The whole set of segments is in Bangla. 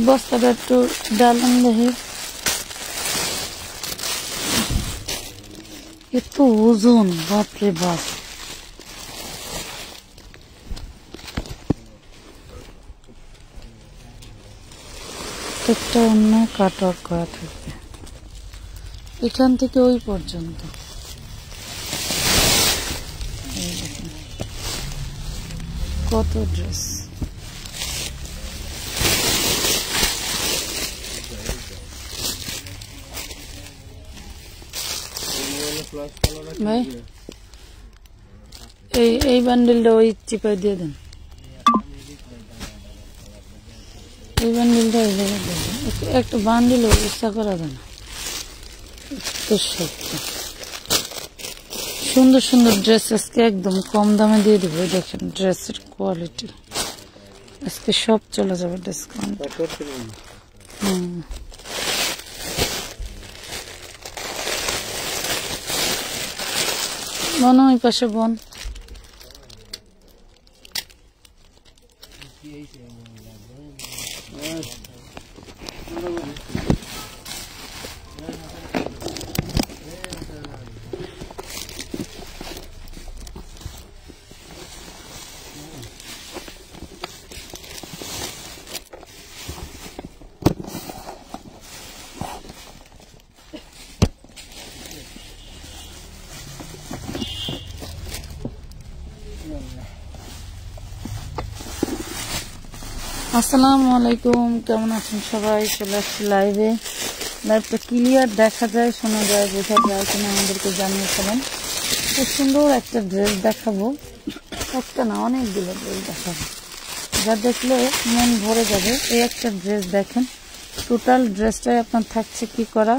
বস্তাটা একটু ডালান দেখি, এত ওজন, বাপরে বাপ। একটা অন্য কাটার করা থাকবে এখান থেকে ওই পর্যন্ত। কত ড্রেস, ভাই এই বান্ডেলটা ওই চিপাই দিয়ে দেন, এই বান্ডেলটা ওই জায়গায় দিয়ে দেন। একটা বান্ডেল ইচ্ছা করা যায় না, সুন্দর সুন্দর ড্রেস আজকে একদম কম দামে দিয়ে দেবো। দেখেন ড্রেসের কোয়ালিটি আজকে সব চলে যাবে ডিসকাউন্ট। বন ওই পাশে বন, আসসালামু আলাইকুম, কেমন আছেন সবাই? চলে আসছি লাইভে। লাইভটা ক্লিয়ার দেখা যায়, শোনা যায়, বোঝা যায় কিনা আমাদেরকে জানিয়ে ফেলেন। খুব সুন্দর একটা ড্রেস দেখাবো, একটা না অনেকগুলো ড্রেস দেখাবো, যা দেখলে মন ভরে যাবে। এই একটা ড্রেস দেখেন, টোটাল ড্রেসটাই আপনার থাকছে কি করা,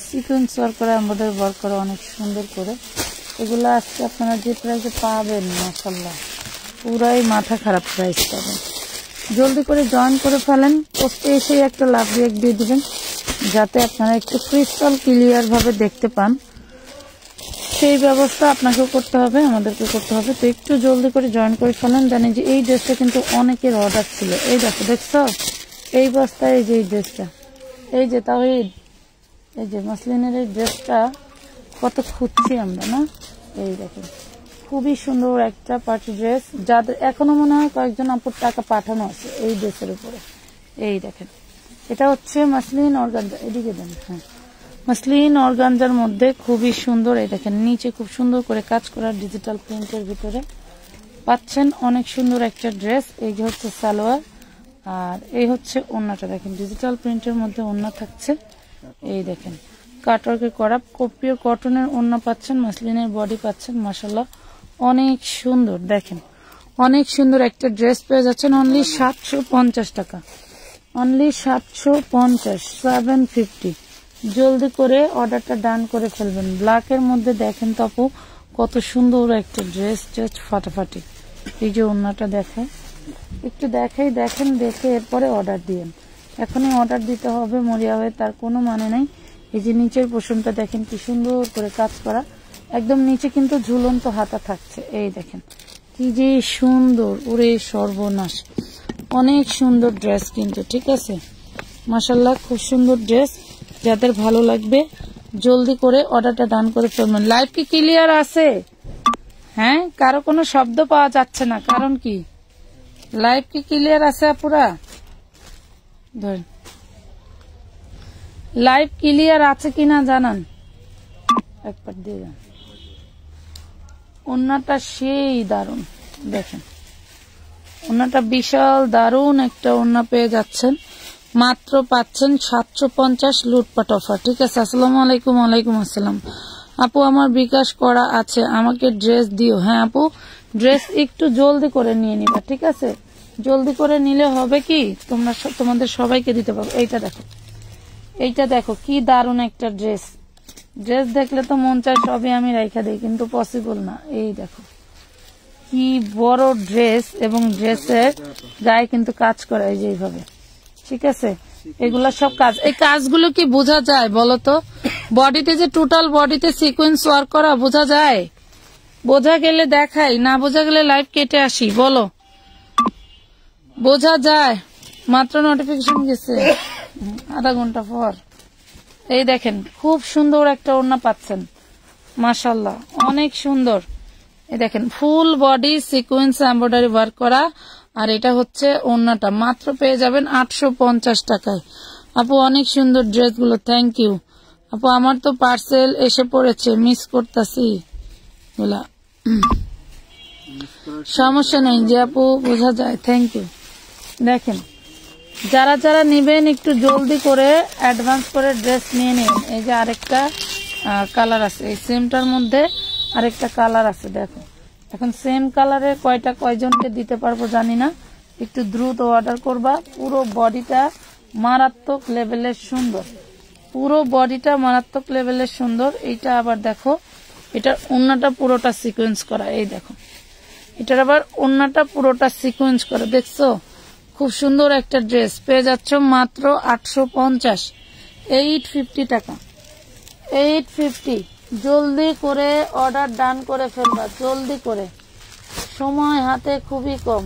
সিকোয়েন্স ওয়ার্ক করা, এমব্রয়ডারি ওয়ার্ক করা, অনেক সুন্দর করে। এগুলো আজকে আপনারা যে প্রাইসে পাবেন, মাশাআল্লাহ পুরাই মাথা খারাপ প্রাইস পাবেন। জলদি করে জয়েন করে ফেলেন, পোস্টে এসেই একটা লাভ রিয়েক্ট দিয়ে দিবেন, যাতে আপনারা একটু ক্রিস্টাল ক্লিয়ার ভাবে দেখতে পান। সেই ব্যবস্থা আপনাকেও করতে হবে, আমাদেরকে করতে হবে। তো একটু জলদি করে জয়েন করে ফেলেন। জানি যে এই ড্রেসটা কিন্তু অনেকের অর্ডার ছিল। এই দেখো, দেখছো এই বস্তায় এই যে এই ড্রেসটা, এই যে তাওহীদ, এই যে মাসলিনের এই ড্রেসটা কত খুঁজছি আমরা না। এই দেখেন খুবই সুন্দর একটা পার্টি ড্রেস, যাদের এখনো মনে হয় কয়েকজন আপুর টাকা পাঠানো আছে এই ড্রেসের উপরে। এই দেখেন, এটা হচ্ছে মাসলিন অর্গানজা, এদিকে দেন। হ্যাঁ, মাসলিন অর্গানজার মধ্যে খুবই সুন্দর। এই দেখেন নিচে খুব সুন্দর করে কাজ করা, ডিজিটাল প্রিন্টের ভিতরে পাচ্ছেন অনেক সুন্দর একটা ড্রেস। এই যে হচ্ছে সালোয়ার, আর এই হচ্ছে ওড়নাটা। দেখেন ডিজিটাল প্রিন্টের মধ্যে ওড়না থাকছে। এই দেখেন কাটওয়ার্কের করা পিওর কটনের ওড়না পাচ্ছেন, মাসলিনের বডি পাচ্ছেন। মাশাআল্লাহ অনেক সুন্দর, দেখেন অনেক সুন্দর একটা ড্রেস পেয়ে যাচ্ছেন অনলি 750 টাকা, অনলি 750, 750। জলদি করে অর্ডারটা ডান করে ফেলবেন। ব্ল্যাকের মধ্যে দেখেন তো আপু কত সুন্দর একটা ড্রেস, জাস্ট ফাটাফাটি। এই যে ওড়নাটা দেখায়, একটু দেখাই, দেখেন, দেখে এরপরে অর্ডার দিয়েন। এখনই অর্ডার দিতে হবে মরিয়া হয়ে, তার কোনো মানে নাই। এই যে নিচের পোর্শনটা দেখেন কি সুন্দর করে কাজ করা, একদম নিচে কিন্তু ঝুলন্ত হাতা থাকছে। এই দেখেন কি যে সুন্দর, ওরে সর্বনাশ, অনেক সুন্দর ড্রেস কিন্তু, ঠিক আছে মাশাআল্লাহ খুব সুন্দর ড্রেস। যাদের ভালো লাগবে জলদি করে অর্ডারটা ডান করে ফেলবেন। লাইভ কি ক্লিয়ার আছে? হ্যাঁ, কারো কোনো শব্দ পাওয়া যাচ্ছে না, কারণ কি লাইভ কি ক্লিয়ার আছে আপুরা? ধরেন লাইভ ক্লিয়ার আছে কিনা জানান, একবার দিয়ে যান। ওড়নাটা সেই দারুন, দেখেন ওড়নাটা বিশাল দারুন একটা ওড়না পেয়ে যাচ্ছেন, মাত্র পাচ্ছেন 750 লুটপাট অফার, ঠিক আছে। আসসালামু আলাইকুম। ওয়ালাইকুম আসসালাম। আপু আমার বিকাশ করা আছে, আমাকে ড্রেস দিও। হ্যাঁ আপু, ড্রেস একটু জলদি করে নিয়ে নিবা, ঠিক আছে। জলদি করে নিলে হবে কি তোমরা তোমাদের সবাইকে দিতে পারবো। এইটা দেখো, এইটা দেখো কি দারুন একটা ড্রেস। ড্রেস দেখলে তো মন চায় সবই আমি রাইখা দিই, কিন্তু পসিবল না। এই দেখো কি বড় ড্রেস, এবং ড্রেসের গায়ে কিন্তু কাজ করা এই যে এইভাবে, ঠিক আছে। এগুলা সব কাজ, এই কাজগুলো কি বোঝা যায় বলো তো? বডিতে যে টোটাল বডিতে সিকোয়েন্স ওয়ার্ক করা বোঝা যায়? বোঝা গেলে দেখাই, না বোঝা গেলে লাইভ কেটে আসি, বলো বোঝা যায়? মাত্র নোটিফিকেশন গেছে আধা ঘন্টা পর। এই দেখেন খুব সুন্দর একটা ওড়না পাচ্ছেন, মাশাআল্লাহ অনেক সুন্দর। এই দেখেন full body sequence embroidery work করা, আর এটা হচ্ছে ওড়নাটা। মাত্র পেয়ে যাবেন 850 টাকায়। আপু অনেক সুন্দর ড্রেসগুলো, থ্যাংক ইউ আপু। আমার তো পার্সেল এসে পড়েছে, মিস করতেছি বলা, সমস্যা নেই যে আপু, বোঝা যায়, থ্যাংক ইউ। দেখেন যারা যারা নিবেন একটু জলদি করে অ্যাডভান্স করে ড্রেস নিয়ে নিন। এই যে আরেকটা কালার আছে, এই সেমটার মধ্যে আরেকটা কালার আছে, দেখো। এখন সেম কালারের কয়জনকে দিতে পারবো জানি না, একটু দ্রুত অর্ডার করবা। পুরো বডিটা মারাত্মক লেভেলের সুন্দর, পুরো বডিটা মারাত্মক লেভেলের সুন্দর। এইটা আবার দেখো, এটার ওড়নাটা পুরোটা সিকোয়েন্স করা, এই দেখো এটার আবার ওড়নাটা পুরোটা সিকোয়েন্স করা, দেখছো? খুব সুন্দর একটা ড্রেস পেয়ে যাচ্ছ মাত্র 850, 850 টাকা, 850। জলদি করে অর্ডার ডান করে ফেলবা, জলদি করে, সময় হাতে খুবই কম,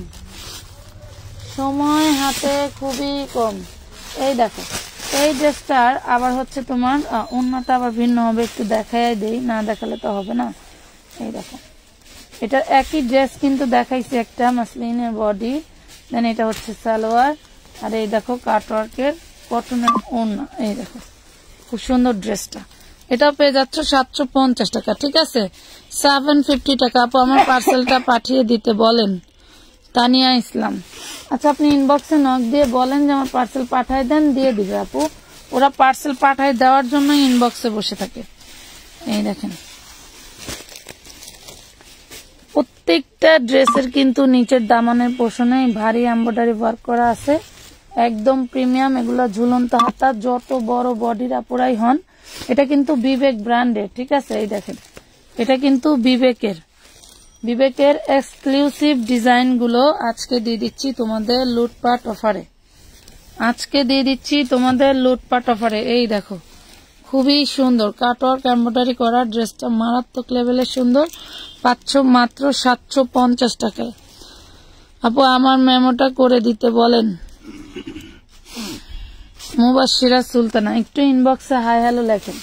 সময় হাতে খুবই কম। এই দেখো এই ড্রেসটার আবার হচ্ছে তোমার ওড়নাটা আবার ভিন্ন হবে, একটু দেখাই দেই, না দেখালে তো হবে না। এই দেখো এটার একই ড্রেস কিন্তু দেখাইছি, একটা মাসলিনের বডি, দেন এটা হচ্ছে সালোয়ার, আর এই দেখো কাটওয়ার্কের কটনের ওড়না। এই দেখো খুব সুন্দর ড্রেসটা, এটাও পেয়ে যাচ্ছ 750 টাকা, ঠিক আছে 750 টাকা। আপু আমার পার্সেলটা পাঠিয়ে দিতে বলেন, তানিয়া ইসলাম। আচ্ছা আপনি ইনবক্সে নক দিয়ে বলেন যে আমার পার্সেল পাঠায় দেন, দিয়ে দিবে আপু। ওরা পার্সেল পাঠায় দেওয়ার জন্য ইনবক্সে বসে থাকে। এই দেখেন প্রত্যেকটা ড্রেসের কিন্তু নিচের দামানের পোর্শনে ভারী এমব্রয়ডারি ওয়ার্ক করা আছে, একদম প্রিমিয়াম। এগুলো ঝুলন্ত হাতা, যত বড় বডির আপুরাই হন। এটা কিন্তু বিবেক ব্র্যান্ডের, ঠিক আছে। এই দেখেন এটা কিন্তু বিবেকের এক্সক্লুসিভ ডিজাইন গুলো আজকে দিয়ে দিচ্ছি তোমাদের লুটপাট অফারে, আজকে দিয়ে দিচ্ছি তোমাদের লুটপাট অফারে। এই দেখো খুবই সুন্দর কাটওয়ার্ক এমব্রয়ডারি করা ড্রেসটা, মারাত্মক লেভেলের সুন্দর, পাচ্ছ মাত্র 750 টাকায়। আপু আমার মেমোটা করে দিতে বলেন। মুবাশিরা সুলতানা, একটু ইনবক্সে হাই হ্যালো লেখেন,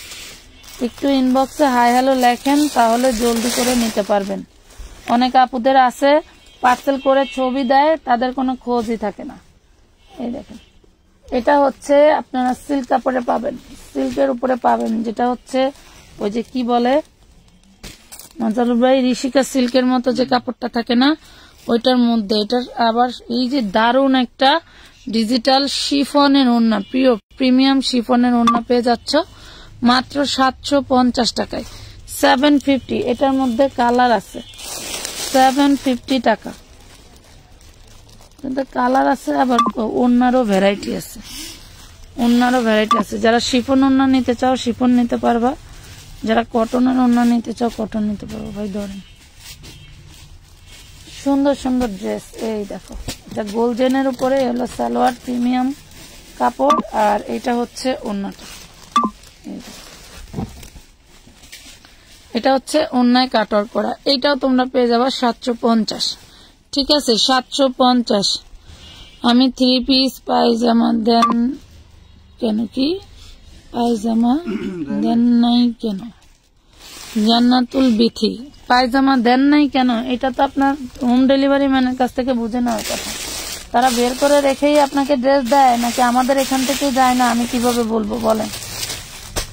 একটু ইনবক্সে হাই হ্যালো লেখেন, তাহলে জলদি করে নিতে পারবেন। অনেক আপুদের আছে পার্সেল করে ছবি দেয়, তাদের কোনো খোঁজই থাকে না। এই দেখেন এটা হচ্ছে আপনারা সিল্ক কাপড়ে পাবেন, সিল্কের উপরে পাবেন, যেটা হচ্ছে ওই যে কি বলে মজালুর ভাই, ঋষিকা সিল্কের মতো যে কাপড়টা থাকে না, ওইটার মধ্যে এটার আবার এই যে দারুণ একটা ডিজিটাল শিফনের ওড়না, প্রিমিয়াম শিফনের ওড়না পেয়ে যাচ্ছ মাত্র 750 টাকায়, 750। এটার মধ্যে কালার আছে, 750 টাকা কিন্তু কালার আছে, আবার ওড়নারও ভ্যারাইটি আছে, ওড়নারও ভ্যারাইটি আছে। যারা শিফন ওড়না নিতে চাও শিফন নিতে পারবা, যারা কটনের ওড়না নিতে চাও কটন নিতে পারবো। ভাই ধরেন সুন্দর সুন্দর ড্রেস। এই দেখো এটা গোল্ডেনের উপরে হলো সালোয়ার, প্রিমিয়াম কাপড়, আর এটা হচ্ছে ওড়নাটা। এটা হচ্ছে ওড়নায় কাটওয়ার্ক করা, এইটাও তোমরা পেয়ে যাবা 750, ঠিক আছে 750। আমি 3 পিস পায়জামা দেন কেন, কি পায়জামা দেন নাই কেন, জান্নাতুল বিথি পায়জামা দেন নাই কেন, এটা তো আপনার হোম ডেলিভারি ম্যানের কাছ থেকে বুঝে নেওয়ার কথা। তারা বের করে রেখেই আপনাকে ড্রেস দেয় নাকি আমাদের এখান থেকে যায় না, আমি কিভাবে বলবো বলেন?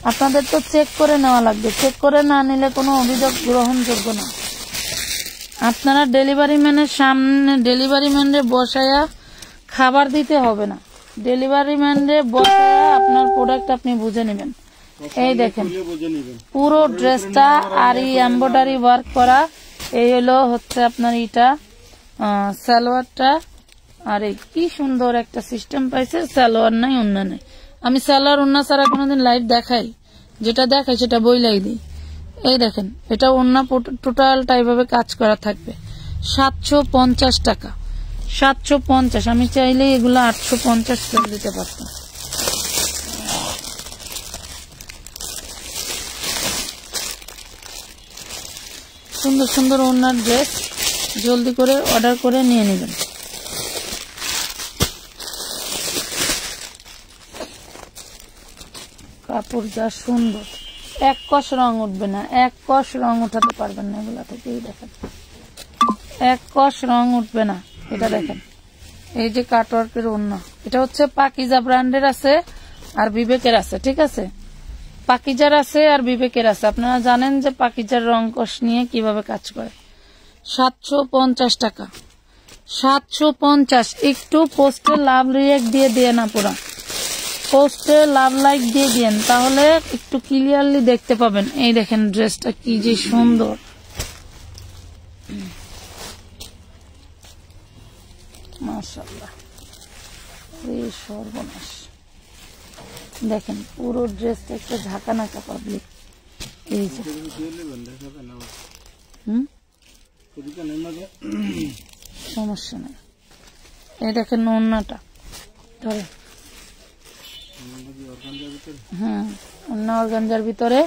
আপনাদের তো চেক করে নেওয়া লাগবে, চেক করে না নিলে কোনো অভিযোগ গ্রহণযোগ্য না। আপনারা ডেলিভারি ম্যানের সামনে ডেলিভারি ম্যানরে বসায়া খাবার দিতে হবে না, ডেলিভারি ম্যানরে বসায়া আপনার প্রোডাক্ট আপনি বুঝে নেবেন। এই দেখেন পুরো ড্রেসটা আর এই এমব্রয়ডারি ওয়ার্ক করা, এই হলো হচ্ছে আপনার এটা সালোয়ারটা, আর এই কি সুন্দর একটা সিস্টেম পাইছে, সালোয়ার নাই ওন্না নাই। আমি সালোয়ার ওন্না ছাড়া কোনোদিন লাইভ দেখাই, যেটা দেখাই সেটা বইলাই দিই। এই দেখেন এটা ওন্না টোটালটা এইভাবে কাজ করা থাকবে, 750 টাকা, 750। আমি চাইলে এগুলো 850 করে দিতে পারতাম। সুন্দর সুন্দর ওড়নার ড্রেস জলদি করে অর্ডার করে নিয়ে নেবেন। কাপড় যা সুন্দর, এক কষ রং উঠবে না, এক কষ রং উঠাতে পারবেন না এগুলা থেকে। এই দেখেন এক কষ রং উঠবে না। এটা দেখেন এই যে কাটওয়ার্কের ওড়না, এটা হচ্ছে পাকিজা ব্র্যান্ডের আছে আর বিবেকের আছে, ঠিক আছে? পাকিজার আছে আর বিবেকের আছে। আপনারা জানেন যে পাকিজার রং কষ নিয়ে কিভাবে কাজ করে। 750 টাকা, 750। একটু পোস্টে লাভ রিয়েক্ট দিয়ে দিয়ে না, পুরা পোস্টে লাভ লাইক দিয়ে দিয়েন, তাহলে একটু ক্লিয়ারলি দেখতে পাবেন। এই দেখেন ড্রেসটা কি যে সুন্দর, মাশাআল্লাহ। এই সর্বনাশ, দেখেন পুরো ড্রেসটা একটা ঝাঁকানাকা পাবলিক। এই যে সমস্যা নেই। এই দেখেন ওড়নাটা ধরে, অন্য অর্গানজার ভিতরে,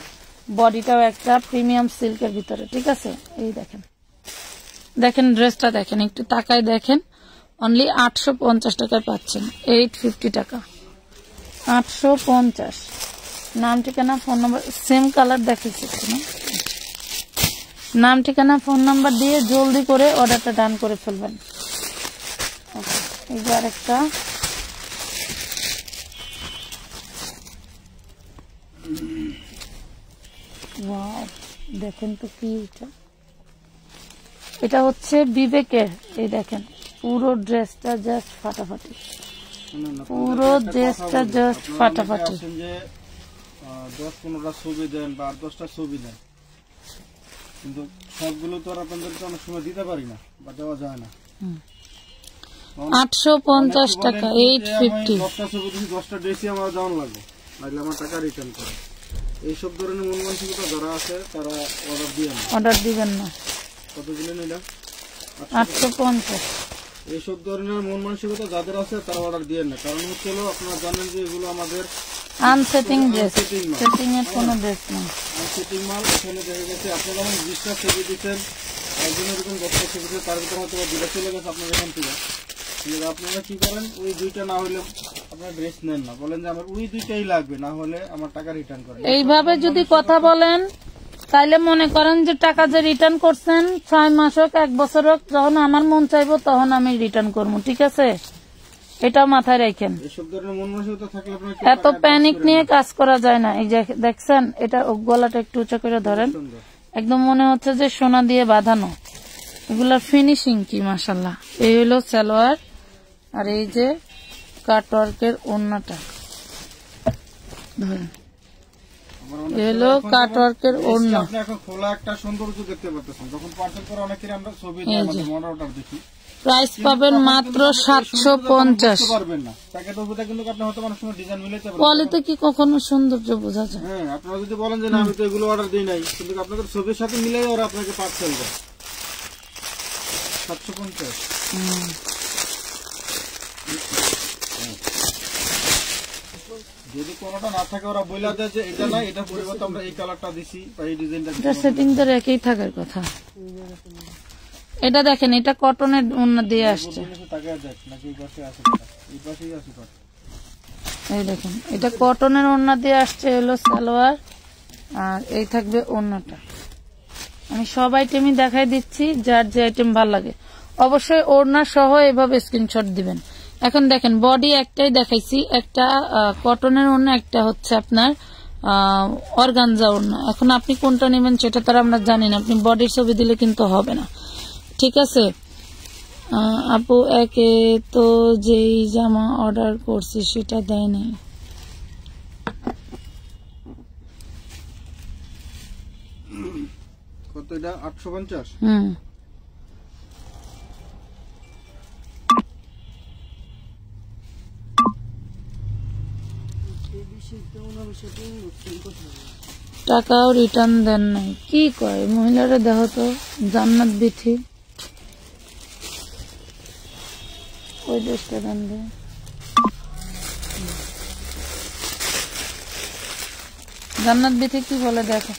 বডিটাও একটা প্রিমিয়াম সিল্কের ভিতরে, ঠিক আছে? এই দেখেন, দেখেন ড্রেসটা দেখেন, একটু তাকায় দেখেন। অনলি 850 টাকায় পাচ্ছেন, 850 টাকা, 850। নাম ঠিকানা ফোন নাম্বার, সেম কালার দেখেছি না? নাম ঠিকানা ফোন নাম্বার দিয়ে জলদি করে অর্ডারটা ডান করে ফেলবেন। এই যে আরেকটা, দেখেন তো কি এটা, এটা হচ্ছে বিবেকের। এই দেখেন পুরো ড্রেসটা জাস্ট ফাটাফাটি, পুরো ড্রেসটা জাস্ট ফাটাফাটি। 10-15টা ছবি দেন বা 10টা ছবি দেন, কিন্তু সবগুলো তো আর আপনাদেরকে অনেক সময় দিতে পারি না বা দেওয়া যায় না। 850 টাকা, 850। 10টা ছবি দিচ্ছি, 10টা ড্রেসই আমার দাম লাগবে, নাহলে আমার টাকা রিটার্ন করে। এইসব ধরনের মন মানসিকতা যারা আছে তারা অর্ডার দিবেন না। কত দিলেন এটা? 850। এইসব ধরনের মন মানসিকতা যাদের আছে তারা অর্ডার দিবেন না, কারণ হচ্ছে আপনারা জানেন যে এগুলো আমাদের আনসেটিং ড্রেস, সেটিং এর কোনো ড্রেস না, আনসেটিং মাল। এখানে দেখা গেছে আপনি যখন 20টা ছবি দিচ্ছেন, একজন এরকম 10টা ছবি দিচ্ছে, তার ভিতরে হয়তো 2টা চলে গেছে আপনার এখান থেকে। আপনারা কি করেন, ওই 2টা না হলে আপনারা ড্রেস নেন না, বলেন যে আমার ওই 2টাই লাগবে, না হলে আমার টাকা রিটার্ন করেন। এইভাবে যদি কথা বলেন তাইলে মনে করেন যে টাকা যে রিটার্ন করছেন 6 মাস হোক 1 বছর হোক, যখন আমার মন চাইবো তখন আমি রিটার্ন করবো, ঠিক আছে? এটা মাথায় রাখেন। এত প্যানিক নিয়ে কাজ করা যায় না। এই যে দেখছেন, এটা গলাটা একটু উঁচা করে ধরেন, একদম মনে হচ্ছে যে সোনা দিয়ে বাঁধানো। এগুলার ফিনিশিং কি মাশাআল্লাহ। এই হলো সালোয়ার, আর এই যে কাটওয়ার্কের ওড়নাটা ধরেন, এলো কাটওয়ার্কের ওড়না। আপনি এখন খোলা একটা সৌন্দর্য দেখতে পাচ্ছেন, যখন পার্সেল করে অনেকের আমরা ছবি দিই, আমাদের মডেল অর্ডার দেখি, প্রাইস পাবেন মাত্র 750। পারবেন না প্যাকেট ওটা, কিন্তু আপনি হয়তো অনেক সময় ডিজাইন মিলাইতে পারবেন, কোয়ালিটি কি কখনো সৌন্দর্য বোঝা যায়? হ্যাঁ, আপনারা যদি বলেন যে না আমি তো এগুলো অর্ডার দেই নাই, কিন্তু আপনাদের ছবির সাথে মিলাই ওরা আপনাকে পার্সেল দেয়। 750। যদি কোনোটা না থাকে ওরা বইলা দেয় যে এটা না, এটা পরিবর্তে আমরা এই কালারটা দিছি বা এই ডিজাইনটা দিছি, এটা সেটিং তো একই থাকার কথা। এটা দেখেন, এটা কটনের ওড়না দিয়ে আসছে। এই দেখেন, এটা কটনের ওড়না দিয়ে আসছে, হলো সালোয়ার, আর এই থাকবে ওড়নাটা। আমি সব আইটেমই দেখাই দিচ্ছি, যার যে আইটেম ভালো লাগে অবশ্যই ওড়না সহ এভাবে স্ক্রিনশট দিবেন। এখন দেখেন, বডি একটাই দেখাইছি, একটা কটনের ওড়না, একটা হচ্ছে আপনার অর্গানজা ওড়না। এখন আপনি কোনটা নেবেন সেটা তারা আমরা জানি না, আপনি বডির ছবি দিলে কিন্তু হবে না, ঠিক আছে? আপু একে তো যেই জামা অর্ডার করছি সেটা দেয় নাই। কত এটা? 850। টাকাও রিটার্ন দেন নাই, কি কয় মহিলারা? দেখো তো, জান্নাত বিথি ওই ড্রেসটা দেন দে। জান্নাত বিথি কি বলে দেখো,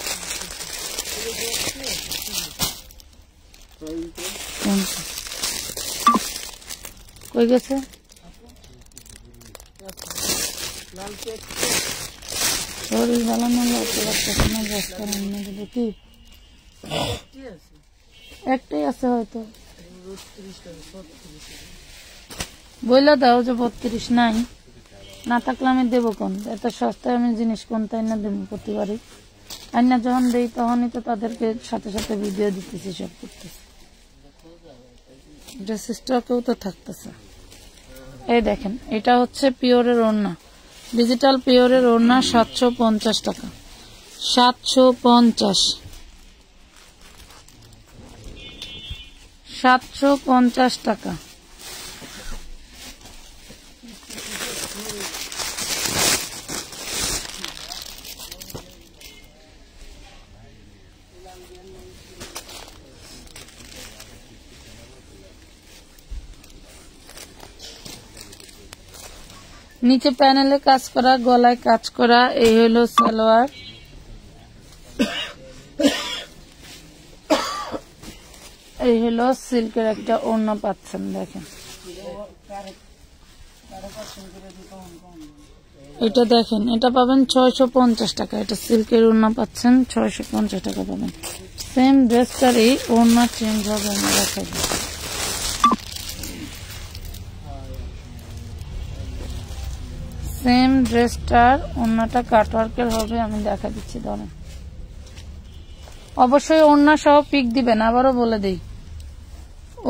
কই গেছে? শরীর ভালো না লাগতে লাগতেছে না, বস্তা রান্না দিলে কি একটাই আছে হয়তো, বইলা দাও যে 32 নাই, না থাকলে আমি দেবো কোন, এত সস্তায় আমি জিনিস কোন তাই না দেবো প্রতিবারই, আর না যখন দেই তখনই তো তাদেরকে সাথে সাথে ভিডিও দিতেছি, সব করতেছি, ড্রেস স্টকেও তো থাকতেছে। এই দেখেন, এটা হচ্ছে পিওরের ওড়না, ডিজিটাল পিওরের ওড়না, 750 টাকা, 750, 750 টাকা। নিচে প্যানেলে কাজ করা, গলায় কাজ করা, এই হলো সালোয়ার, এই হলো সিল্কের একটা ওড়না পাচ্ছেন, দেখেন এটা দেখেন, এটা পাবেন 650 টাকা, এটা সিল্কের ওড়না পাচ্ছেন 650 টাকা পাবেন। সেম ড্রেসটারই ওড়না চেঞ্জ হবে, আমি দেখাই, সেম ড্রেসটার ওড়নাটা কাটওয়ার্কের হবে, আমি দেখা দিচ্ছি ধরেন। অবশ্যই ওড়না সহ পিক দিবেন, আবারও বলে দেই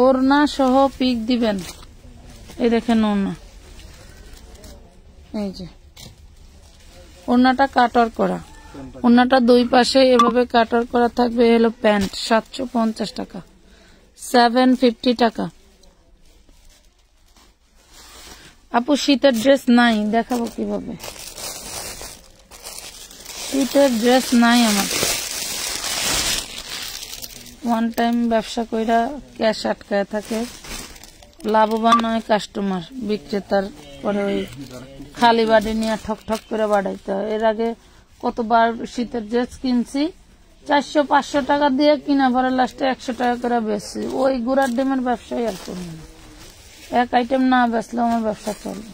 ওড়না সহ পিক দিবেন। এই দেখেন ওড়না, এই যে ওড়নাটা কাটওয়ার্ক করা, ওড়নাটা দুই পাশে এভাবে কাটওয়ার্ক করা থাকবে। এই হলো প্যান্ট, 750 টাকা, 750 টাকা। আপু শীতের ড্রেস নাই, দেখাবো কিভাবে, শীতের ড্রেস নাই আমার। ওয়ান টাইম ব্যবসা কইরা ক্যাশ আটকায় থাকে, লাভবান হয় কাস্টমার, বিক্রেতার পরে ওই খালি বাড়ি নিয়ে ঠক ঠক করে বাড়াইতে হয়। এর আগে কতবার শীতের ড্রেস কিনছি, 400-500 টাকা দিয়ে কিনা পরে লাস্টে 100 টাকা করে বেচছি। ওই গুড়ার ডিমের ব্যবসাই আর করবো না, এক আইটেম না বেচলেও আমার ব্যবসা চলবে।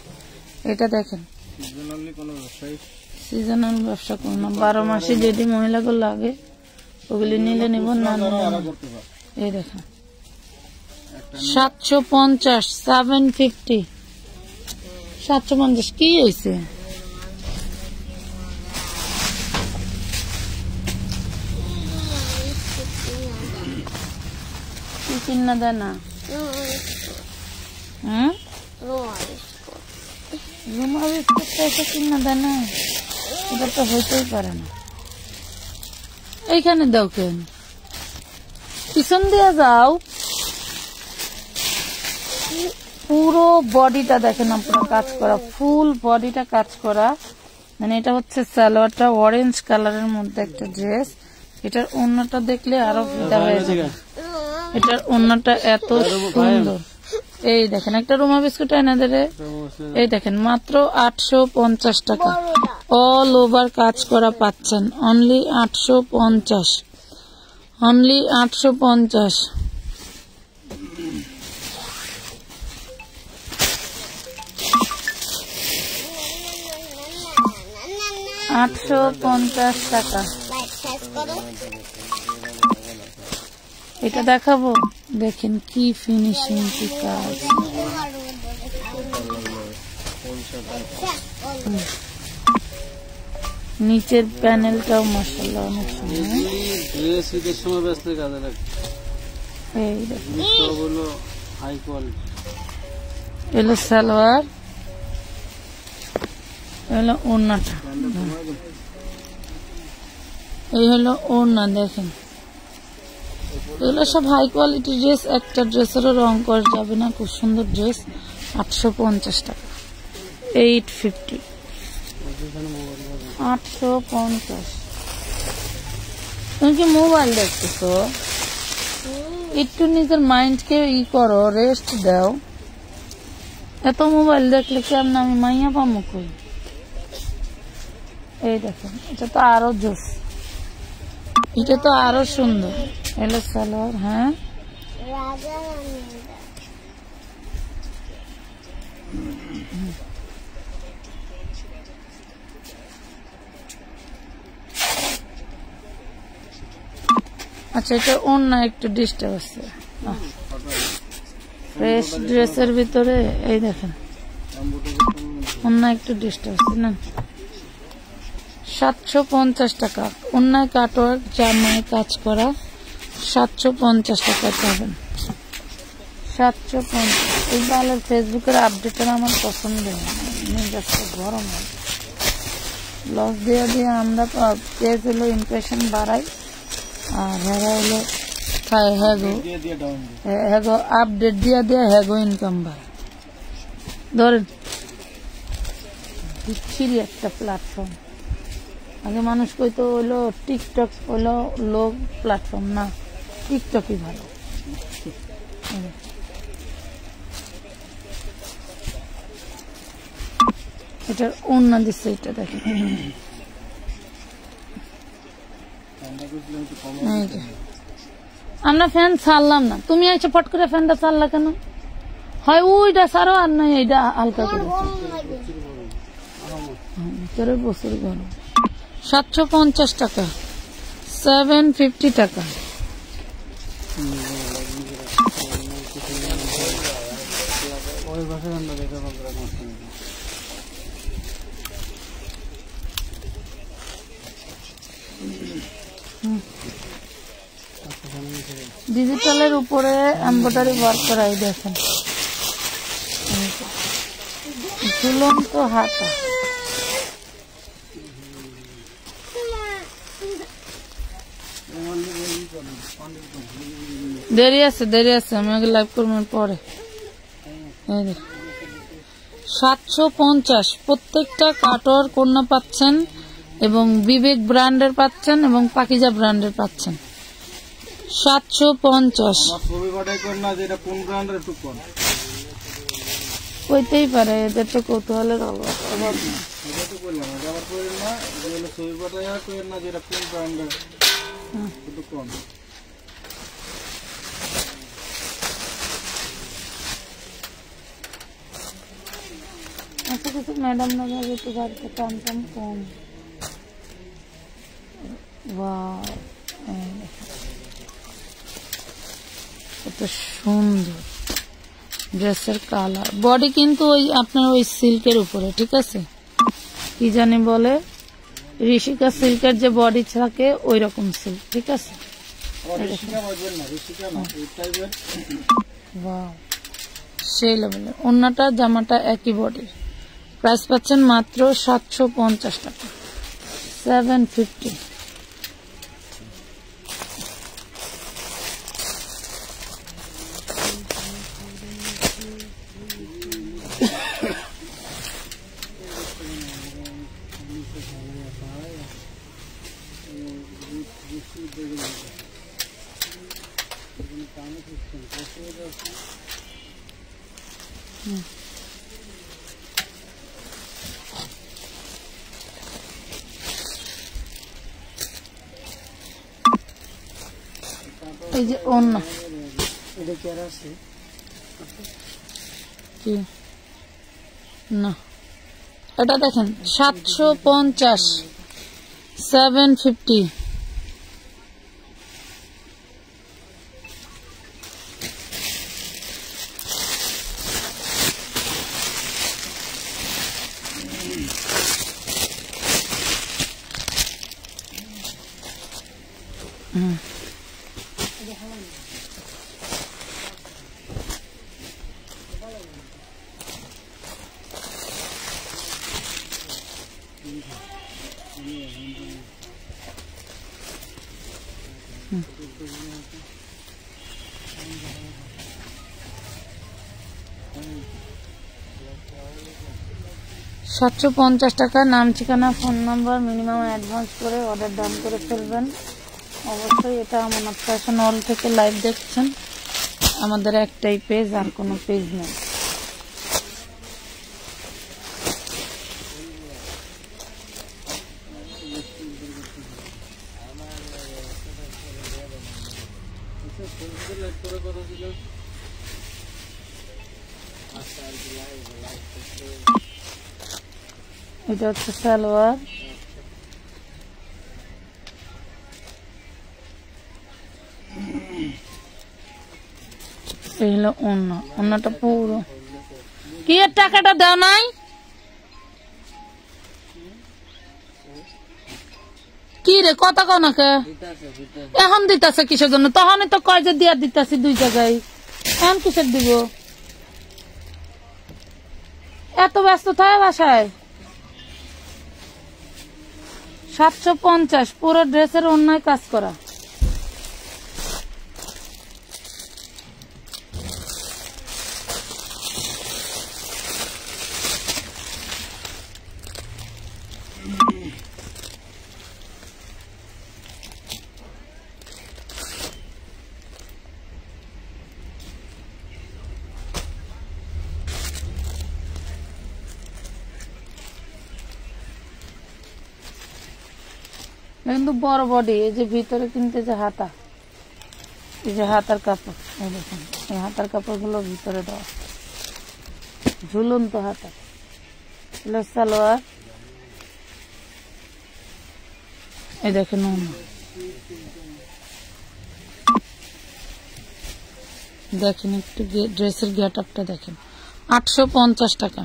এটা দেখেন, সিজনাল ব্যবসা করবো না, 12 মাসে যেটি মহিলাগুলো লাগে ওগুলি নিলে নিব, না এই দেখেন 750, 750, 750 কি হয়েছে? কি কিনা দেয় না? রুমা বিস্কুট এসে কিনা দেয় না, এটা তো হইতেই পারে না। এইখানে দাও কেন, পিছন দিয়ে যাও। পুরো বডিটা দেখেন আপনার কাজ করা, ফুল বডিটা কাজ করা, মানে এটা হচ্ছে সালোয়ারটা অরেঞ্জ কালারের মধ্যে একটা ড্রেস। এটার ওড়নাটা দেখলে আরো ফিদা হয়ে যাবে, এটার ওড়নাটা এত সুন্দর। এই দেখেন একটা রুমা বিস্কুট এনে দেবে, এই দেখেন মাত্র 850 টাকা, অল ওভার কাজ করা পাচ্ছেন, অনলি 850, অনলি 850। 850 টাকা। এটা দেখাবো, দেখেন কি ফিনিশিং, কি কাজ, নিচের প্যানেলটাও মাশাআল্লাহ অনেক সুন্দর। এই দেখেন এলো সালোয়ার, এলো ওড়নাটা, এই হলো ওড়না। দেখেন এগুলো সব হাই কোয়ালিটি ড্রেস, একটা ড্রেসেরও রং করে যাবে না, খুব সুন্দর ড্রেস। 850 টাকা, 850, 850। তুমি কি মোবাইল দেখতেছো? একটু নিজের মাইন্ডকে করো, রেস্ট দাও। এত মোবাইল দেখলে কেমন আমি মাইয়া পামো কই? এই দেখেন এটা তো আরো জোস, এটা তো আরো সুন্দর। এলো সালোয়ার, হ্যাঁ আচ্ছা, এটা অন্য একটু ডিস্টার্ব আছে। ফ্রেশ ড্রেসের ভিতরে এই দেখেন অন্য একটু ডিস্টার্ব আছে না। 750 টাকা অন্যায় কাটওয়ার্ক জামায় কাজ করা, 750 টাকা পাবেন। 750। এই বালের ফেসবুকের আপডেটের আমার পছন্দ গরম হয়। লস দিয়ে দিয়ে আমরা পেজ হলো ইমপ্রেশন বাড়াই, আর হ্যাঁ হলো খায় হ্যাগো আপডেট দিয়ে দিয়ে হ্যাগো ইনকাম বাড়ায়। ধরেন বিচ্ছিরি একটা প্ল্যাটফর্ম। আগে মানুষ কইতো হইলো টিকটক হইলো লো প্ল্যাটফর্ম, না টিকটকই ভালো। এটার অন্য দিচ্ছে, এটা দেখেন আমরা ফ্যান ছাড়লাম না, তুমি এসে ফট করে ফ্যানটা ছাড়লা কেন? হয় ওইটা ছাড়ো আর নয় এইটা হালকা করে। ভিতরে বছর গরম। 750 টাকা, 750 টাকা। ডিজিটালের উপরে এমব্রয়ডারি ওয়ার্ক করাই দেখেন, ঝুলন্ত হাতা। দেরি আছে আমি আগে লাইভ করবো পরে। 750 প্রত্যেকটা কাটর কন্যা পাচ্ছেন, এবং বিবেক ব্র্যান্ডের পাচ্ছেন, এবং পাকিজা ব্র্যান্ডের পাচ্ছেন। 750। কইতেই পারে, এদের তো কৌতূহলের অভাব নেই। আচ্ছা কিছু ম্যাডাম না একটু বাড়িতে টান টান কম। কত সুন্দর ড্রেসের কালার। বডি কিন্তু ওই আপনার ওই সিল্কের উপরে, ঠিক আছে, কি জানি বলে ঋষিকা সিল্কের যে বডি থাকে ওই রকম সিল্ক, ঠিক আছে। সেই লেভেলের অন্যটা জামাটা একই বডির। প্রাইস পাচ্ছেন মাত্র 750 টাকা, 750। এই যে অন্য না, এটা দেখেন 750, 750। $750 টাকা। নাম, ঠিকানা, ফোন নাম্বার, মিনিমাম অ্যাডভান্স করে অর্ডার ডান করে ফেলবেন। অবশ্যই এটা আমানত ফ্যাশন হল থেকে লাইভ দেখছেন। আমাদের একটাই পেজ, আর কোনো পেজ নেই। এটা হচ্ছে সালোয়ার, এই হলো ওন্না, ওন্নাটা পুরো। কি এর টাকাটা দাও নাই? কি রে কথা কও না কে? এখন দিতাছে কিসের জন্য? তখনই তো কয় যে দিয়া দিতাছি 2 জায়গায়, এখন কিসের দিব? এত ব্যস্ত থাকে বাসায়? 750 পুরো ড্রেসের অন্যায় কাজ করা। কিন্তু বড় বডি, এই যে ভিতরে কিনতে যে হাতা, এই যে হাতার কাপড়, এই দেখুন এই হাতার কাপড় গুলো ভিতরে দেওয়া, ঝুলন্ত হাতা। সালোয়ার, এই দেখেন দেখেন একটু ড্রেসের গেট আপটা দেখেন। 850 টাকা।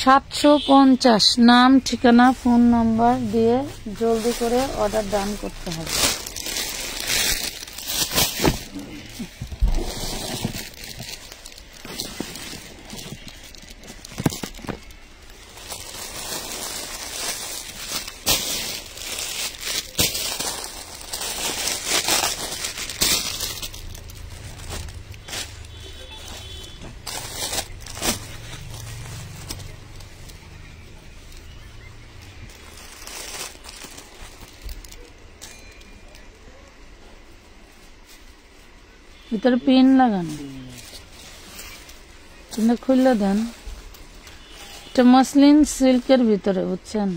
$750। নাম, ঠিকানা, ফোন নাম্বার দিয়ে জলদি করে অর্ডার ডান করতে হবে। ভিতরে পিন লাগানো, কিন্তু খুললে দেন। এটা মসলিন সিল্কের ভিতরে, বুঝছেন?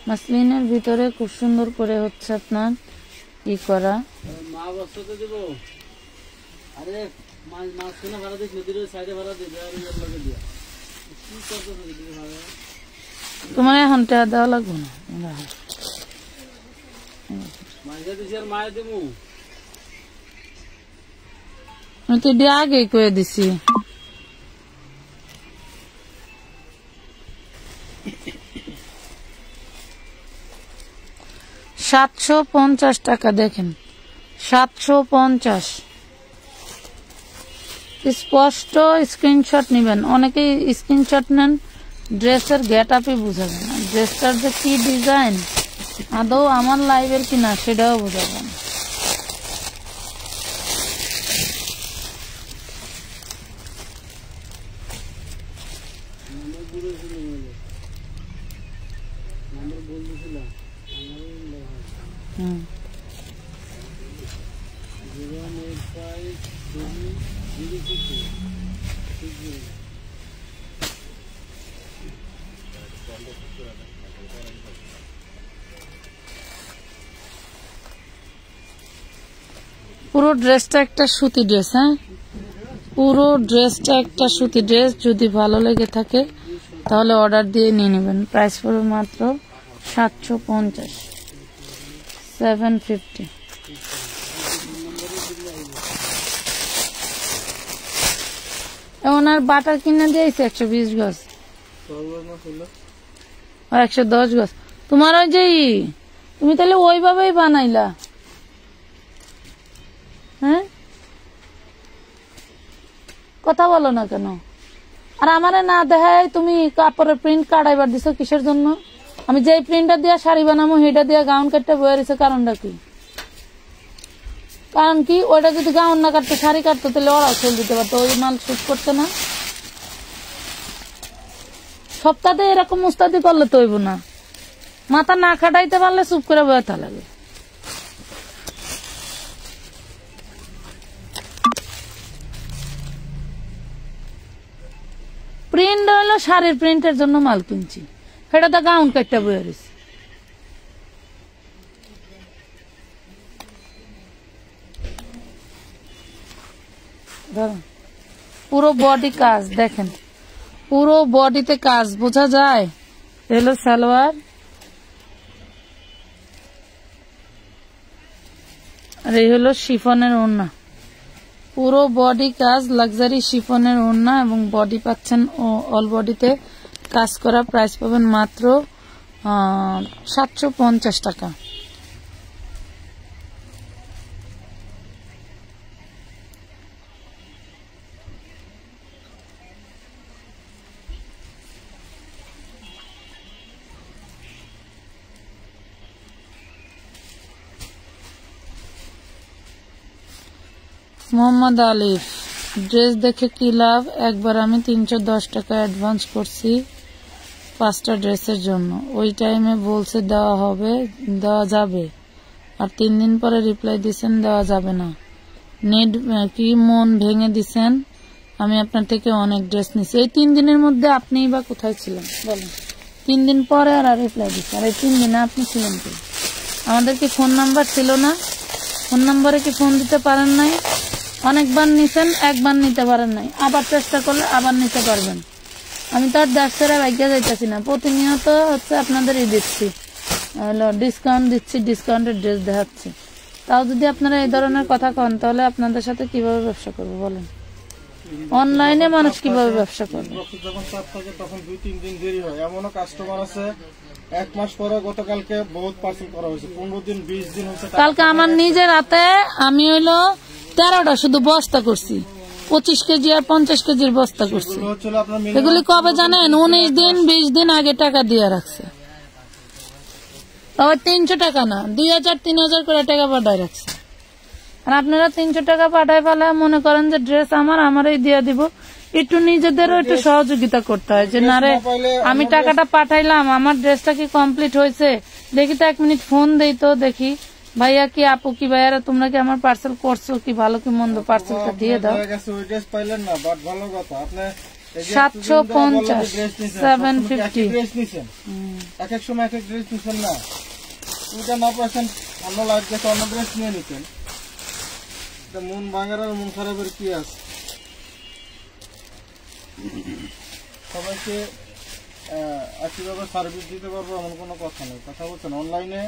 মসলিনের ভিতরে খুব সুন্দর করে হচ্ছে আপনার ই করা। তোমার এখন টাকা দেওয়া লাগবে না, আমি তো এটা আগেই করে দিছি। $750 দেখেন, 750। স্পষ্ট স্ক্রিনশট নিবেন। অনেকেই স্ক্রিনশট নেন, ড্রেসের গেট আপই বুঝাবেন না, ড্রেসটার যে কি ডিজাইন আদৌ আমার লাইভের কিনা সেটাও বুঝাবেন। পুরো ড্রেসটা একটা সুতি ড্রেস, হ্যাঁ পুরো ড্রেসটা একটা সুতি ড্রেস। যদি ভালো লেগে থাকে তাহলে অর্ডার দিয়ে নিয়ে নেবেন। প্রাইস পড়বে মাত্র 750, 750। ওনার বাটার কিনে দিয়েছে 120 গজ আর 110 গজ। তোমার ওই যে তুমি তাহলে ওইভাবেই বানাইলা, হ্যাঁ কথা বলো না কেন? আর আমারে না দেখায় তুমি কাপড়ের প্রিন্ট কাটাইবার দিছো কিসের জন্য? আমি যেই প্রিন্টটা দিয়া শাড়ি বানাবো সেটা দিয়া গাউন কাটতে বয়ে রয়েছে, কারণটা কি? কারণ কি, ওইটা যদি গাউন না কাটতো শাড়ি কাটতো তাহলে ওরাও চল দিতে পারতো, ওই মাল শুট করতে না। সপ্তাহে এরকম মুস্তাদি করলে তো হইব না। মাথা না খাটাইতে পারলে চুপ করে বসে লাগে। প্রিন্ট হইলো শাড়ির প্রিন্টের জন্য মাল কিনছি, সেটা তো গাউন কাটটা বয়ে রয়েছে। পুরো বডি কাজ দেখেন, পুরো বডিতে কাজ বোঝা যায়। এলো সালোয়ার, আর এই হলো শিফনের ওড়না। পুরো বডি কাজ, লাক্সারি শিফনের ওড়না এবং বডি পাচ্ছেন অল বডিতে কাজ করা। প্রাইস পাবেন মাত্র 750 টাকা। মোহাম্মদ আলিফ, ড্রেস দেখে কি লাভ, একবার আমি 310 টাকা অ্যাডভান্স করছি 5টা ড্রেসের জন্য। ওই টাইমে বলছে দেওয়া যাবে, আর 3 দিন পরে রিপ্লাই দিচ্ছেন দেওয়া যাবে না। নেট কি মন ভেঙে দিচ্ছেন? আমি আপনার থেকে অনেক ড্রেস নিছি। এই 3 দিনের মধ্যে আপনি বা কোথায় ছিলেন বলেন? 3 দিন পরে আর রিপ্লাই দিচ্ছেন, আর এই 3 দিনে আপনি ছিলেন কি? আমাদের কি ফোন নাম্বার ছিল না? ফোন নাম্বারে কি ফোন দিতে পারেন নাই? অনেকবার নিছেন, একবার নিতে পারেন নাই, আবার চেষ্টা করলে আবার নিতে পারবেন। আমি তো আর দেড়শোরা ভাগ্যে যাইতেছি না, প্রতিনিয়ত হচ্ছে আপনাদের দিচ্ছি, ডিসকাউন্ট দিচ্ছি, ডিসকাউন্টের ড্রেস দেখাচ্ছি। তাও যদি আপনারা এই ধরনের কথা কন, তাহলে আপনাদের সাথে কিভাবে ব্যবসা করবো বলেন? অনলাইনে মানুষ কিভাবে ব্যবসা করবে? যখন চাপ থাকে তখন 2-3 দিন দেরি হয়। এমনও কাস্টমার আছে 1 মাস পরে গতকালকে বহুত পার্সেল করা হয়েছে, 15 দিন 20 দিন হচ্ছে। কালকে আমার নিজের হাতে আমি হইলো 13টা শুধু বস্তা করছি, 25 কেজি আর 50 কেজির বস্তা করছি। এগুলি কবে জানেন? 19 দিন 20 দিন আগে টাকা দিয়ে রাখছে, তবে 300 টাকা না, 2000-3000 করে টাকা পাঠায় রাখছে। আর আপনারা 300 টাকা পাঠায় ফেলে মনে করেন যে ড্রেস আমারই দিয়ে দিব। একটু নিজেদেরও একটু সহযোগিতা করতে হয় যে না রে, আমি টাকাটা পাঠাইলাম, আমার ড্রেসটা কি কমপ্লিট হয়েছে দেখি তো, 1 মিনিট ফোন দেই তো দেখি, ভাইয়া কি আপু কি ভাইয়ারা তোমরা কি আমার পার্সেল করছো, কি ভালো কি মন্দ পার্সেলটা দিয়ে দাও। 750 750 এক এক সময় এক এক ড্রেস নিচ্ছেন না, ওইটা না পাচ্ছেন অন্য লাইফ দেখে অন্য ড্রেস নিয়ে নিচ্ছেন। মন ভাঙার আর মন খারাপের কি আছে? সবাইকে একইভাবে সার্ভিস দিতে পারবো এমন কোনো কথা নেই। কথা বলছেন অনলাইনে,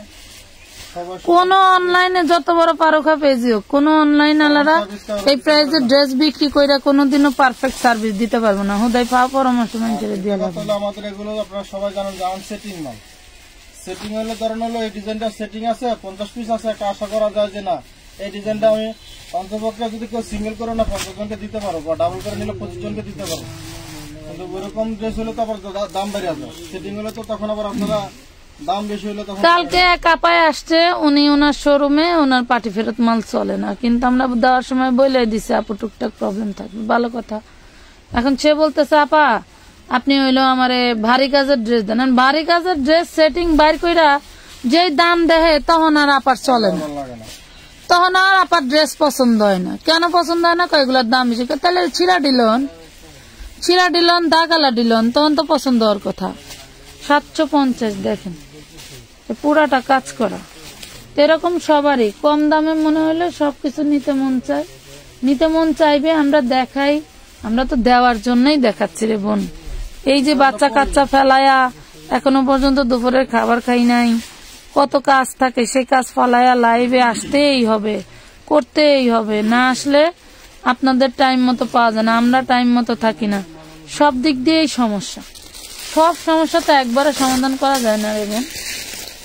কোন অনলাইনে যত বড় পারোখা পেয়েছি হোক, কোন অনলাইন আলাদা এই প্রাইসে ড্রেস বিক্রি করে কোনোদিনও পারফেক্ট সার্ভিস দিতে পারবো না। হুদাই পাওয়া পরামর্শ মানুষের দিয়ে লাগবে। আমাদের এগুলো আপনারা সবাই জানেন যে আনসেটিং মাল। সেটিং হলে ধরেন হলো এই ডিজাইনটা সেটিং আছে 50 পিস আছে, একটা আশা করা যায় যে না এই ডিজাইনটা আমি অন্তপক্ষে যদি কেউ সিঙ্গেল করে না 50 জনকে দিতে পারো, বা ডাবল করে নিলে 25 জনকে দিতে পারো। কিন্তু ওইরকম ড্রেস হলে তো আবার দাম বেড়ে যাবে। সেটিং হলে তো তখন আবার আপনারা দাম বেশি হলে তখন। কালকে এক আপায় আসছে, উনি ওনার শোরুমে ওনার পার্টি ফেরত মাল চলে না, কিন্তু আমরা দেওয়ার সময় বলে দিছি আপু টুকটাক প্রবলেম থাকবে, ভালো কথা। এখন সে বলতেছে আপা আপনি হইলো আমারে ভারী কাজের ড্রেস দেন। ভারী কাজের ড্রেস সেটিং বাইর কইরা যেই দাম দেহে তখন আর আপার চলে না, তখন আর আপার ড্রেস পছন্দ হয় না। কেন পছন্দ হয় না? কয়েকগুলোর দাম বেশি। তাহলে ছিঁড়া দিলন দাগালা দিলন, তখন তো পছন্দ হওয়ার কথা। 750 দেখেন পুরাটা কাজ করা। এরকম সবারই কম দামে মনে হলে সবকিছু নিতে মন চাইবে। আমরা দেখাই, আমরা তো দেওয়ার জন্যই দেখাচ্ছি রে বোন। এই যে বাচ্চা কাচ্চা ফেলায়া এখনো পর্যন্ত দুপুরের খাবার খাই নাই, কত কাজ থাকে, সেই কাজ ফেলায়া লাইভে আসতেই হবে, করতেই হবে। না আসলে আপনাদের টাইম মতো পাওয়া যায় না, আমরা টাইম মতো থাকি না। সব দিক দিয়েই সমস্যা, সব সমস্যা তো একবারে সমাধান করা যায় না রে বোন।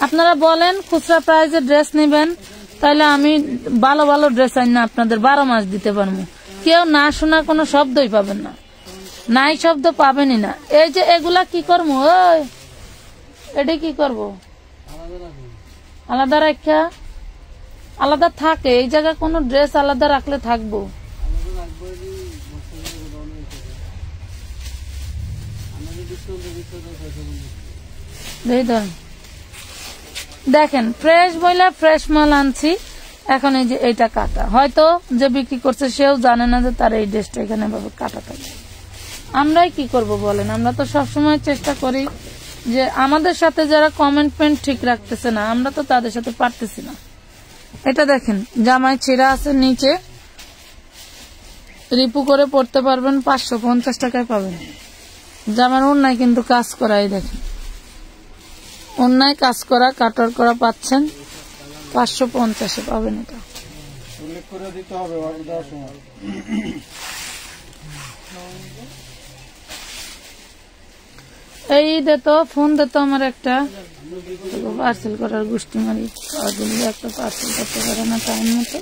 আপনারা বলেন খুচরা প্রাইজে ড্রেস নেবেন, তাহলে আমি ভালো ভালো ড্রেস আনি না আপনাদের 12 মাস দিতে পারবো। কেউ না শোনা কোনো শব্দই পাবেন না, নাই শব্দ পাবেনই না। এই যে এগুলা কি করবো, ওই এটা কি করবো আলাদা রাখা, আলাদা থাকে এই জায়গায় কোনো ড্রেস আলাদা রাখলে থাকবো। দেখেন ফ্রেশ বইলা ফ্রেশ মাল আনছি। এখন এই যে এইটা কাটা, হয়তো যে বিক্রি করছে সেও জানে না যে তার এই ড্রেসটা এখানে ভাবে কাটা থাকে। আমরাই কি করব বলেন? আমরা তো সবসময় চেষ্টা করি যে আমাদের সাথে যারা কমেন্টমেন্ট ঠিক রাখতেছে না, আমরা তো তাদের সাথে পারতেছি না। এটা দেখেন জামাই ছেঁড়া আছে, নিচে রিপু করে পড়তে পারবেন, 550 টাকায় পাবেন। জামার ওড়নায় কিন্তু কাজ করা, এই দেখেন ওড়নায় কাজ করা কাটার করা পাচ্ছেন 550-এ পাবেন। এটা উল্লেখ করে দিতে হবে অর্ডার দেওয়ার সময়। এই দিত ফোন দিত আমার একটা পার্সেল করার গোষ্ঠী মারি, একটা পার্সেল করতে পারে না টাইম মতো,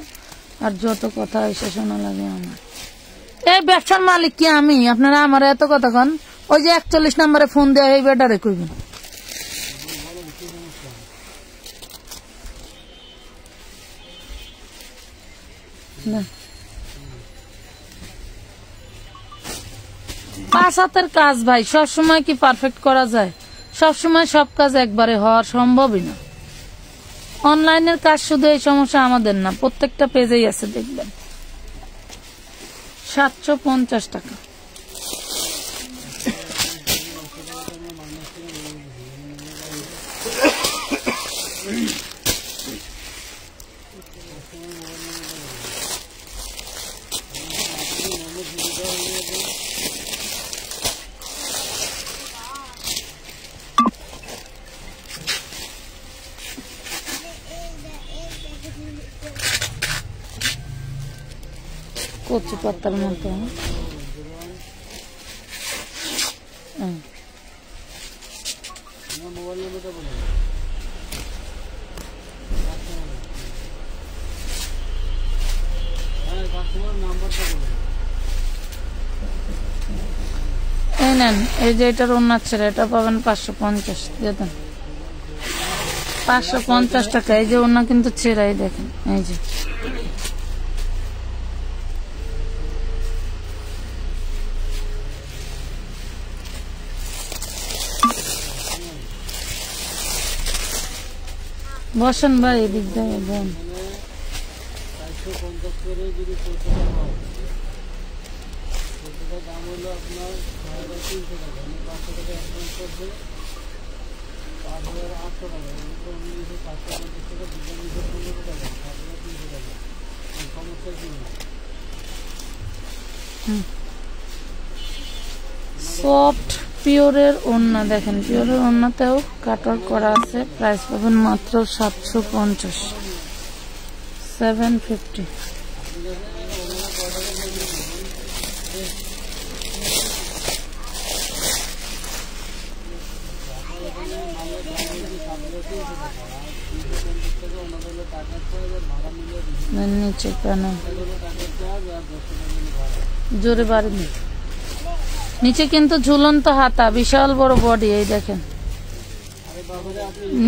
আর যত কথা এসে শোনা লাগে আমার। এই ব্যবসার মালিক কি আমি? আপনারা আমার এত কথা কন। ওই যে 41 নম্বরে ফোন দেওয়া, এই বেটারে কইবেন। পাঁচ হাতের কাজ ভাই, সবসময় কি পারফেক্ট করা যায়? সবসময় সব কাজ একবারে হওয়ার সম্ভবই না। অনলাইনের কাজ শুধু এই সমস্যা আমাদের না, প্রত্যেকটা পেজেই আছে দেখবেন। 750 টাকা। কচু পাতার মতো। এই নেন, এই যে এটার ওড়না ছেড়ে এটা পাবেন 550 যেতেন 550 টাকা। এই যে ওড়না কিন্তু ছেড়াই দেখেন, এই যে বসেন ভাই এদিক দিয়ে বোন। সফট পিওরের ওড়না দেখেন, পিওরের ওড়নাতেও কাটার করা আছে। প্রাইস পাবেন মাত্র 750, 750। নিচে কেন জোরে বাড়িনি, নিচে কিন্তু ঝুলন্ত হাতা, বিশাল বড় বডি। এই দেখেন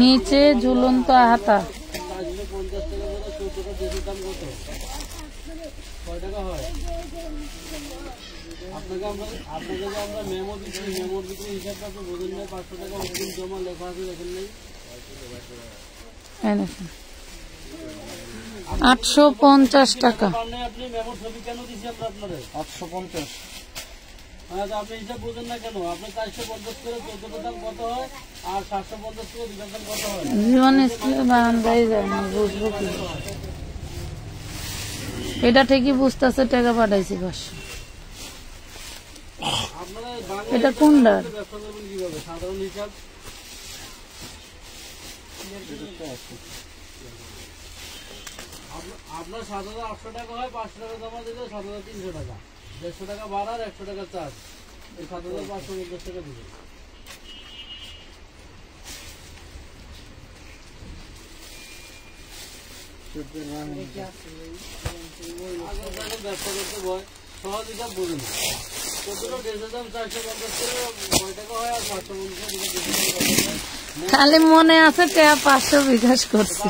নিচে ঝুলন্ত হাতা। আপনাকে আমরা মেমো দিচ্ছি, মেমোর ভিতরে হিসাবটা আপনি বোঝেন না। 500 টাকা অগ্রিম জমা লেখা আছে, দেখেন নাই? 850 টাকা। আপনি মেমোর ছবি কেন দিচ্ছি আমরা আপনাদের? 850। আপনি হিসাব বোঝেন না কেন? আপনি 450 করে 14 দাম কত হয়, আর 750 করে 2 দাম কত হয়? জীবন স্কুলে বারান্দায় যায় না, বুঝবো কি? এটা ঠিকই বুঝতেছে, টাকা পাঠাইছি 500। এটা কোনটা? সাধারণ হিসাব আপনার 7,800 টাকা হয়, 500 টাকা জমা দিলে 7,300 টাকা, 150 টাকা ভাড়া আর 100 টাকা চার্জ, 7,550 টাকা দিবে। ব্যবসা করতে ভয়, সহজ হিসাব বলুন। খালি মনে আছে 500 বিকাশ করছে।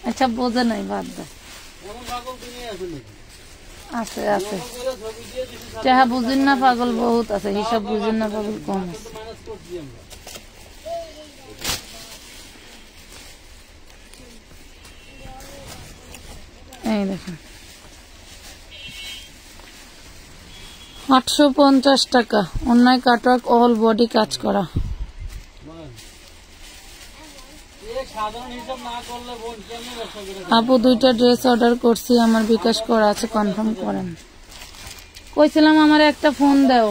আচ্ছা বোঝে নাই, বাদ দেয়। আছে আছে চাহা বুঝেন না পাগল বহুত আছে, হিসাব বুঝেন না পাগল কম আছে। এই দেখেন 850 টাকা, অন্যায় কাটওয়ার্ক, অল বডি কাজ করা। আপু 2টা ড্রেস অর্ডার করছি, আমার বিকাশ করা আছে, কনফার্ম করেন। কইছিলাম আমার একটা ফোন দাও।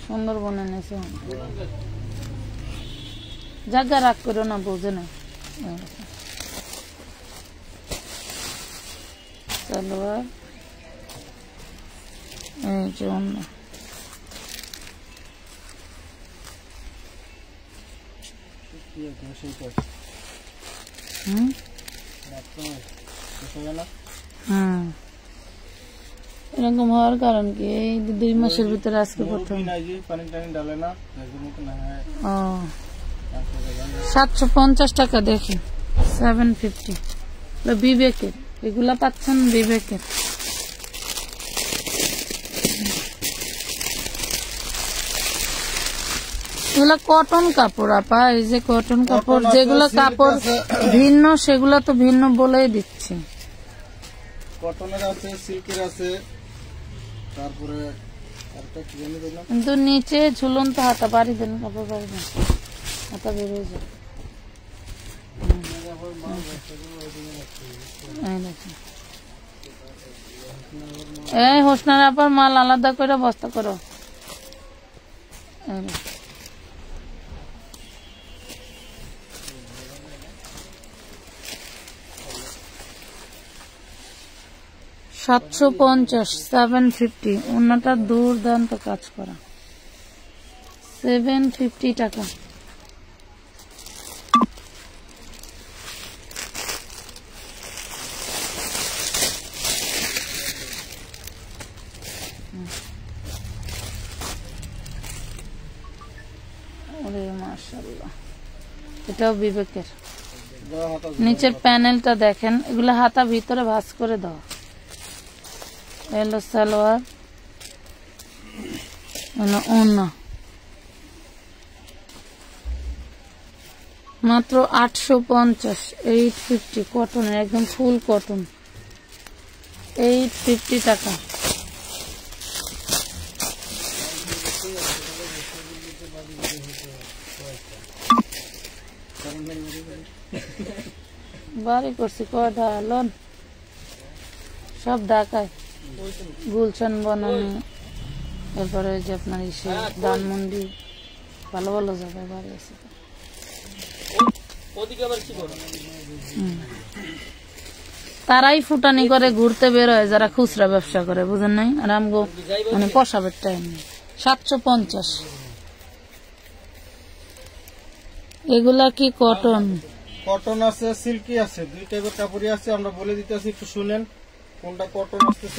সুন্দরবনে নেছে জায়গা রাগ করো না, বোঝে না। সালোয়ার এই জন্য এরকম হওয়ার কারণ কি, এই 2 মাসের ভিতরে আজকে প্রথম। 750 টাকা দেখি, 750 বিবেকের, এগুলা পাচ্ছেন বিবেকের। এগুলা কটন কাপড় আপা, এই যে কটন কাপড়, যেগুলো কাপড় ভিন্ন সেগুলা তো ভিন্ন বলেই দিচ্ছি। কটনের আছে, সিল্কের আছে, তারপরে কিন্তু নিচে ঝুলন্ত হাতা বাড়ি দেন, কাপড় বাড়ি দেন, হাতা বেরিয়ে যায়। এই হোসনার আপার মাল আলাদা করে বস্তা করো। 750, 750, অন্যটা দুর্দান্ত কাজ করা, 750 টাকা। মাশাআল্লাহ, এটাও বিবেকের। নিচের প্যানেলটা দেখেন, এগুলো হাতা ভিতরে ভাঁজ করে দাও। এলো সালোয়ার, ওড়না, মাত্র 850, 850 কটনের, একদম ফুল কটন, 850 টাকা। বাড়ি করছি কয়টা লোন, সব ঢাকায়, গুলশান বনানী, এরপরে ওই যে আপনার ইসে ধানমন্ডি, ভালো ভালো জায়গায় বাড়ি আছে। তারাই ফুটানি করে ঘুরতে বের হয় যারা খুচরা ব্যবসা করে, বুঝেন নাই? আর আমগো মানে পোষাবের টাইম নেই। 750, এগুলা কি কটন? কটন আছে, সিল্কি আছে, 2 টাইপের কাপড়ই আছে। আমরা বলে দিতেছি, একটু শুনেন কোনটা কটন আসতেছে।